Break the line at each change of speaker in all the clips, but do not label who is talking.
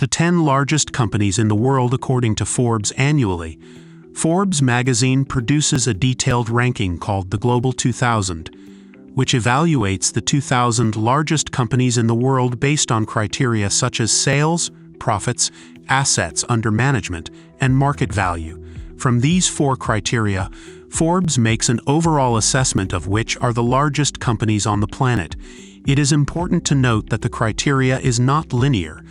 The 10 largest companies in the world according to Forbes annually. Forbes magazine produces a detailed ranking called the Global 2000, which evaluates the 2,000 largest companies in the world based on criteria such as sales, profits, assets under management, and market value. From these 4 criteria, Forbes makes an overall assessment of which are the largest companies on the planet. It is important to note that the criteria is not linear,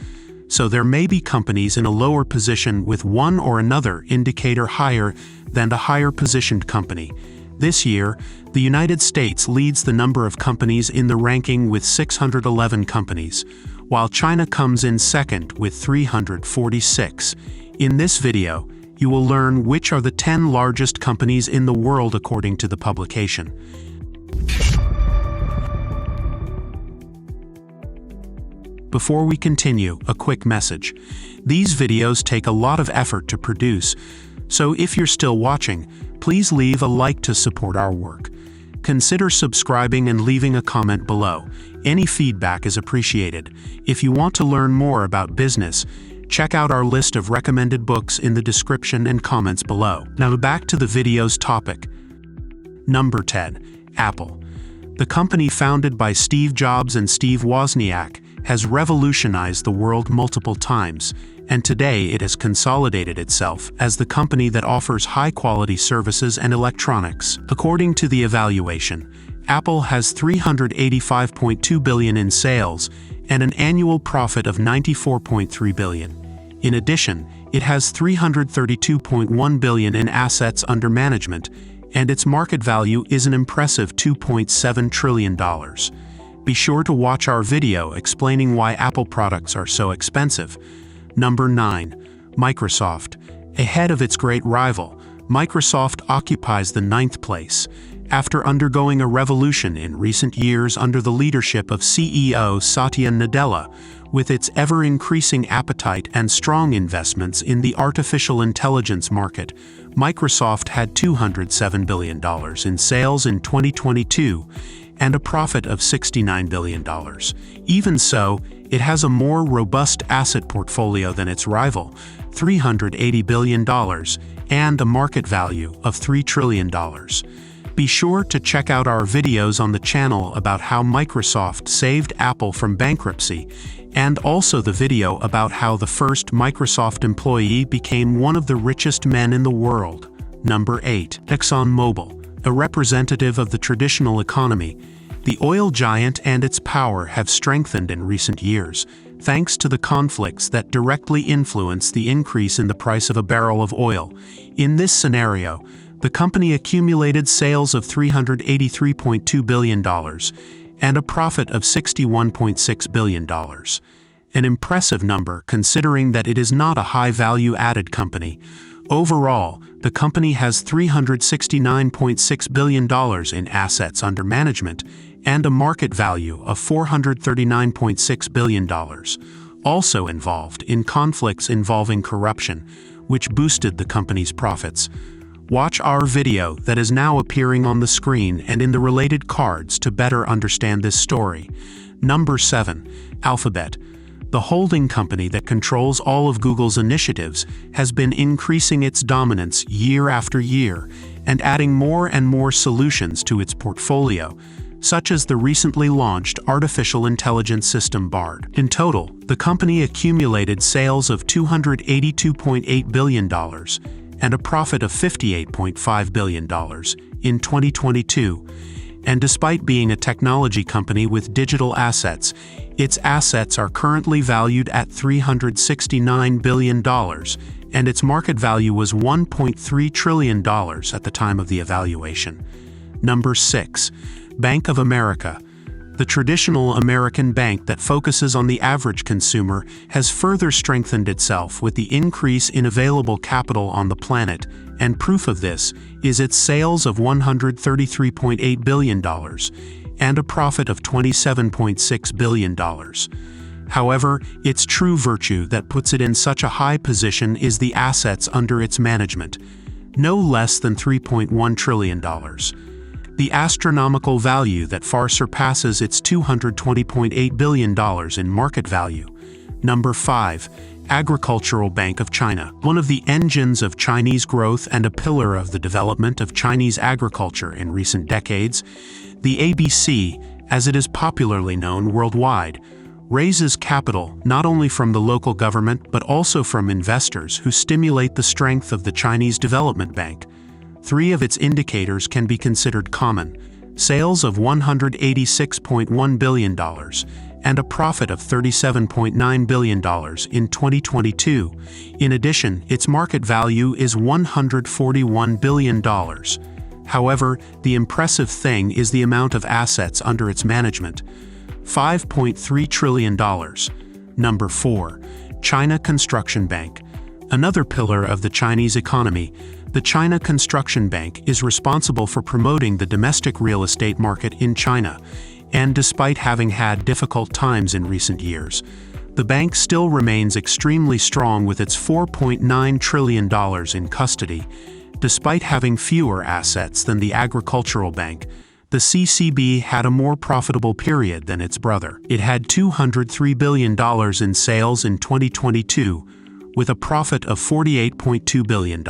so there may be companies in a lower position with one or another indicator higher than the higher positioned company. This year, the United States leads the number of companies in the ranking with 611 companies, while China comes in second with 346. In this video, you will learn which are the 10 largest companies in the world according to the publication. Before we continue, a quick message. These videos take a lot of effort to produce, so if you're still watching, please leave a like to support our work. Consider subscribing and leaving a comment below. Any feedback is appreciated. If you want to learn more about business, check out our list of recommended books in the description and comments below. Now back to the video's topic. Number 10. Apple. The company founded by Steve Jobs and Steve Wozniak has revolutionized the world multiple times, and today it has consolidated itself as the company that offers high-quality services and electronics. According to the evaluation, Apple has $385.2 billion in sales and an annual profit of $94.3 billion. In addition, it has $332.1 billion in assets under management, and its market value is an impressive $2.7 trillion. Be sure to watch our video explaining why Apple products are so expensive. Number 9. Microsoft. Ahead of its great rival, Microsoft occupies the 9th place. After undergoing a revolution in recent years under the leadership of CEO Satya Nadella, with its ever-increasing appetite and strong investments in the artificial intelligence market, Microsoft had $207 billion in sales in 2022 and a profit of $69 billion. Even so, it has a more robust asset portfolio than its rival, $380 billion, and a market value of $3 trillion. Be sure to check out our videos on the channel about how Microsoft saved Apple from bankruptcy, and also the video about how the first Microsoft employee became one of the richest men in the world. Number 8. Exxon Mobil. A representative of the traditional economy, the oil giant and its power have strengthened in recent years, thanks to the conflicts that directly influence the increase in the price of a barrel of oil. In this scenario, the company accumulated sales of $383.2 billion and a profit of $61.6 billion. An impressive number considering that it is not a high-value-added company. Overall, the company has $369.6 billion in assets under management and a market value of $439.6 billion. Also involved in conflicts involving corruption, which boosted the company's profits. Watch our video that is now appearing on the screen and in the related cards to better understand this story. Number 7. Alphabet. The holding company that controls all of Google's initiatives has been increasing its dominance year after year and adding more and more solutions to its portfolio, such as the recently launched artificial intelligence system Bard. In total, the company accumulated sales of $282.8 billion and a profit of $58.5 billion in 2022. And despite being a technology company with digital assets, its assets are currently valued at $369 billion, and its market value was $1.3 trillion at the time of the evaluation. Number 6. Bank of America. The traditional American bank that focuses on the average consumer has further strengthened itself with the increase in available capital on the planet, and proof of this is its sales of $133.8 billion and a profit of $27.6 billion. However, its true virtue that puts it in such a high position is the assets under its management, no less than $3.1 trillion. The astronomical value that far surpasses its $220.8 billion in market value. Number 5. Agricultural Bank of China. One of the engines of Chinese growth and a pillar of the development of Chinese agriculture in recent decades, the ABC, as it is popularly known worldwide, raises capital not only from the local government but also from investors who stimulate the strength of the Chinese Development Bank. Three of its indicators can be considered common: sales of $186.1 billion and a profit of $37.9 billion in 2022. In addition, its market value is $141 billion. However, the impressive thing is the amount of assets under its management: $5.3 trillion. Number 4. China Construction Bank. Another pillar of the Chinese economy, the China Construction Bank is responsible for promoting the domestic real estate market in China, and despite having had difficult times in recent years, the bank still remains extremely strong with its $4.9 trillion in custody. Despite having fewer assets than the Agricultural Bank, the CCB had a more profitable period than its brother. It had $203 billion in sales in 2022, with a profit of $48.2 billion.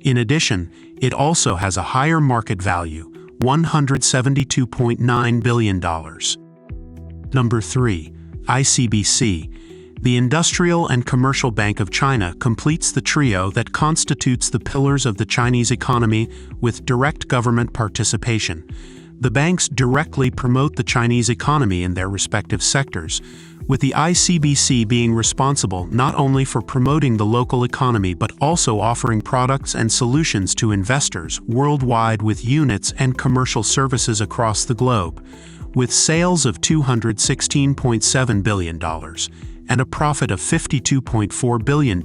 In addition, it also has a higher market value, $172.9 billion. Number 3. ICBC. The Industrial and Commercial Bank of China completes the trio that constitutes the pillars of the Chinese economy with direct government participation. The banks directly promote the Chinese economy in their respective sectors, with the ICBC being responsible not only for promoting the local economy but also offering products and solutions to investors worldwide with units and commercial services across the globe. With sales of $216.7 billion and a profit of $52.4 billion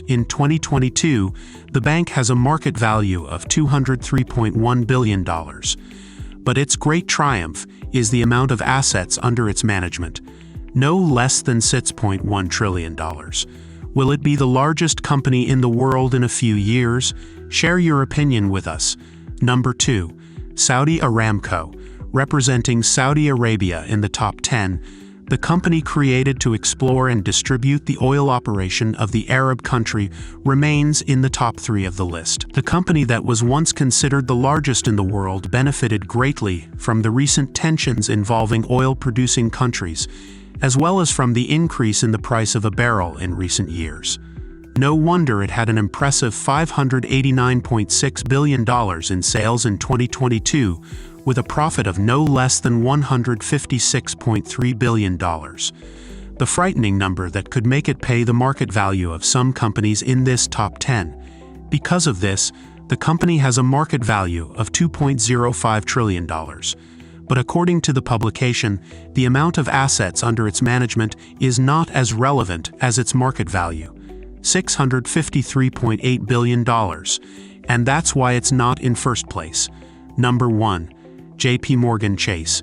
in 2022, the bank has a market value of $203.1 billion. But its great triumph is the amount of assets under its management, no less than $6.1 trillion. Will it be the largest company in the world in a few years? Share your opinion with us. Number 2. Saudi Aramco. Representing Saudi Arabia in the top 10, the company created to explore and distribute the oil operation of the Arab country remains in the top 3 of the list. The company that was once considered the largest in the world benefited greatly from the recent tensions involving oil-producing countries, as well as from the increase in the price of a barrel in recent years. No wonder it had an impressive $589.6 billion in sales in 2022, with a profit of no less than $156.3 billion. The frightening number that could make it pay the market value of some companies in this top 10. Because of this, the company has a market value of $2.05 trillion. But according to the publication, the amount of assets under its management is not as relevant as its market value, $653.8 billion, and that's why it's not in first place. Number 1. JP Morgan Chase.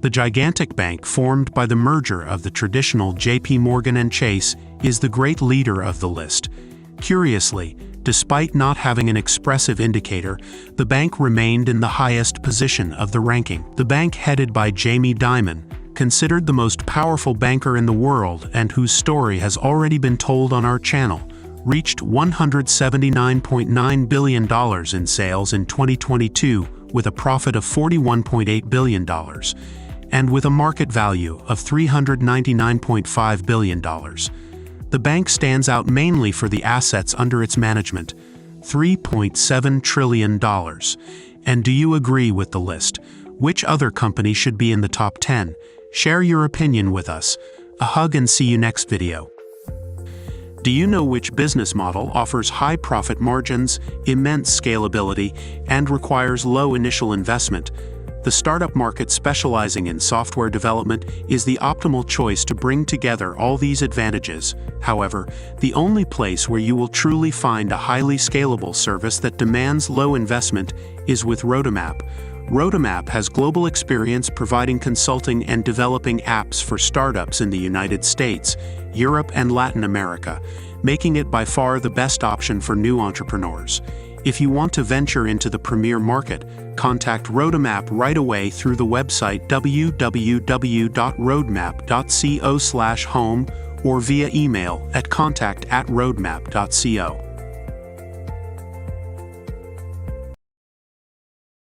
The gigantic bank formed by the merger of the traditional JP Morgan and Chase is the great leader of the list. Curiously, despite not having an expressive indicator, the bank remained in the highest position of the ranking. The bank headed by Jamie Dimon, considered the most powerful banker in the world and whose story has already been told on our channel, reached $179.9 billion in sales in 2022 with a profit of $41.8 billion and with a market value of $399.5 billion. The bank stands out mainly for the assets under its management, $3.7 trillion. And do you agree with the list? Which other company should be in the top 10? Share your opinion with us. A hug and see you next video. Do you know which business model offers high profit margins, immense scalability, and requires low initial investment? The startup market specializing in software development is the optimal choice to bring together all these advantages. However, the only place where you will truly find a highly scalable service that demands low investment is with Roadmap. Roadmap has global experience providing consulting and developing apps for startups in the United States, Europe, and Latin America, making it by far the best option for new entrepreneurs. If you want to venture into the premier market, contact Roadmap right away through the website www.roadmap.co/home or via email at contact@roadmap.co.